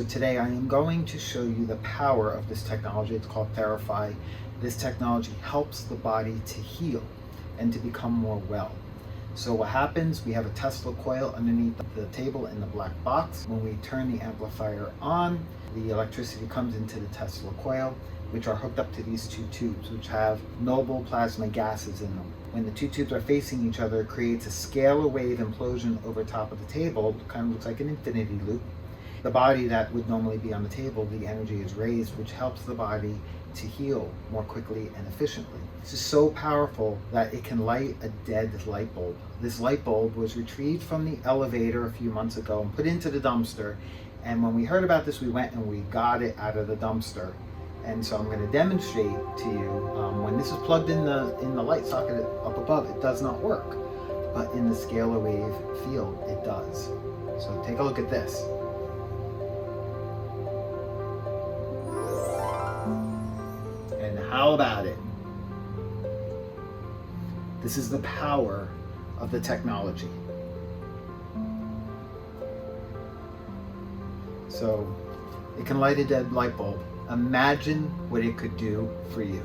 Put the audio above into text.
So today I am going to show you the power of this technology. It's called Theraphi. This technology helps the body to heal and to become more well. So what happens, we have a Tesla coil underneath the table in the black box. When we turn the amplifier on, the electricity comes into the Tesla coil, which are hooked up to these two tubes, which have noble plasma gases in them. When the two tubes are facing each other, it creates a scalar wave implosion over top of the table. It kind of looks like an infinity loop. The body that would normally be on the table, the energy is raised, which helps the body to heal more quickly and efficiently. This is so powerful that it can light a dead light bulb. This light bulb was retrieved from the elevator a few months ago and put into the dumpster. And when we heard about this, we went and we got it out of the dumpster. And so I'm going to demonstrate to you, when this is plugged in the light socket up above, it does not work. But in the scalar wave field, it does. So take a look at this. And how about it? This is the power of the technology. So it can light a dead light bulb. Imagine what it could do for you.